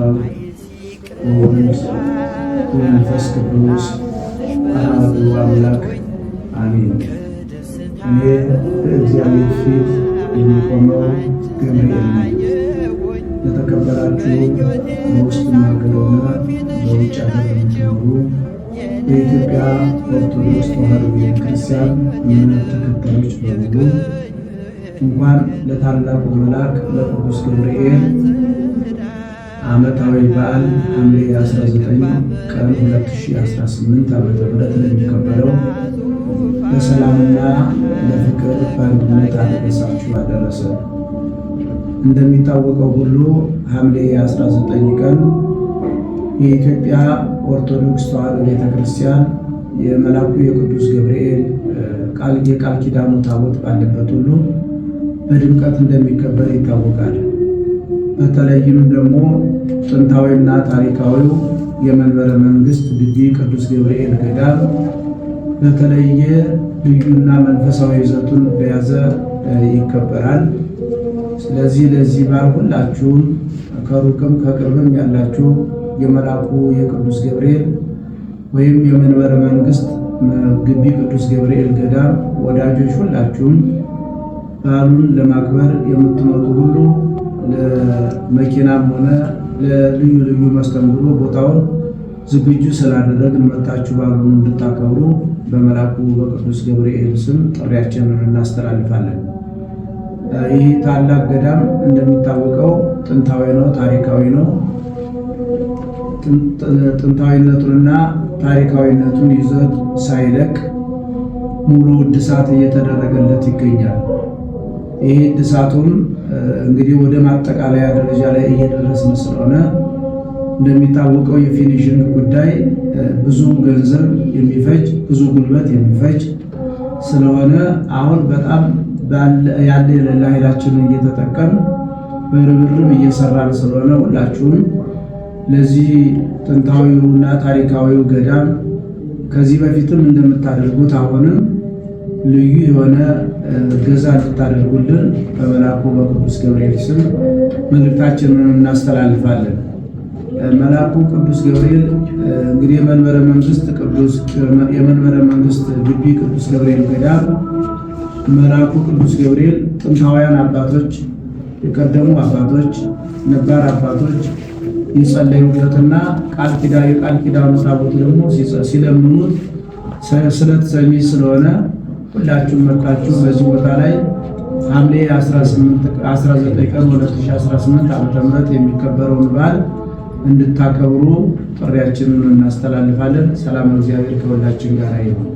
ወወልድ ወመንፈስ ቅዱስ አሐዱ አምላክ አሜን። እኔ በእግዚአብሔር ፊት የሚቆመው ገብርኤል ነኝ። ለተከበራችሁ በውስጥና ሀገርና በውጭ ሀገር የምትኖሩ በኢትዮጵያ ኦርቶዶክስ ተዋሕዶ ቤተክርስቲያን እምነት ተከታዮች በሙሉ እንኳን ለታላቁ መልአክ ለቅዱስ ገብርኤል ዓመታዊ በዓል ሐምሌ 19 ቀን 2018 ዓ.ም ለሚከበረው በሰላምና ለፍቅር በአንድነት አደረሳችሁ አደረሰ። እንደሚታወቀው ሁሉ ሐምሌ 19 ቀን የኢትዮጵያ ኦርቶዶክስ ተዋሕዶ ቤተክርስቲያን የመልአኩ የቅዱስ ገብርኤል የቃል ኪዳኑ ታቦት ባለበት ሁሉ በድምቀት እንደሚከበር ይታወቃል። በተለይም ደግሞ ጥንታዊና ታሪካዊው የመንበረ መንግስት ግቢ ቅዱስ ገብርኤል ገዳም በተለየ ልዩና መንፈሳዊ ይዘቱን በያዘ ይከበራል። ስለዚህ ለዚህ በዓል ሁላችሁም ከሩቅም ከቅርብም ያላችሁ የመልአኩ የቅዱስ ገብርኤል ወይም የመንበረ መንግስት ግቢ ቅዱስ ገብርኤል ገዳም ወዳጆች ሁላችሁም በዓሉን ለማክበር የምትመጡ ሁሉ ለመኪናም ሆነ ለልዩ ልዩ መስተንግዶ ቦታውን ዝግጁ ስላደረግን መጣችሁ በዓሉን እንድታከብሩ በመልአኩ በቅዱስ ገብርኤል ስም ጥሪያችንን እናስተላልፋለን። ይህ ታላቅ ገዳም እንደሚታወቀው ጥንታዊ ነው፣ ታሪካዊ ነው። ጥንታዊነቱንና ታሪካዊነቱን ይዘት ሳይለቅ ሙሉ እድሳት እየተደረገለት ይገኛል። ይህ እድሳቱም እንግዲህ ወደ ማጠቃለያ ደረጃ ላይ እየደረስን ስለሆነ እንደሚታወቀው የፊኒሽንግ ጉዳይ ብዙ ገንዘብ የሚፈጅ ብዙ ጉልበት የሚፈጅ ስለሆነ አሁን በጣም ያለ የሌላ ኃይላችንን እየተጠቀም በርብርብ እየሰራን ስለሆነ ሁላችሁም ለዚህ ጥንታዊውና ታሪካዊው ገዳም ከዚህ በፊትም እንደምታደርጉት አሁንም ልዩ የሆነ ገዛ እንድታደርጉልን በመልአኩ በቅዱስ ገብርኤል ስም መልእክታችንን እናስተላልፋለን። መልአኩ ቅዱስ ገብርኤል እንግዲህ የመንበረ መንግስት ግቢ ቅዱስ ገብርኤል ገዳም መልአኩ ቅዱስ ገብርኤል ጥንታውያን አባቶች፣ የቀደሙ አባቶች፣ ነባር አባቶች ይጸለዩበትና የቃል ኪዳኑ ታቦት ደግሞ ሲለምኑት ስለት ሰሚ ስለሆነ ሁላችሁም መጣችሁ በዚህ ቦታ ላይ ሐምሌ 19 ቀን 2018 ዓ.ም የሚከበረውን በዓል እንድታከብሩ ጥሪያችንን እናስተላልፋለን። ሰላም እግዚአብሔር ከሁላችን ጋር ይሁን።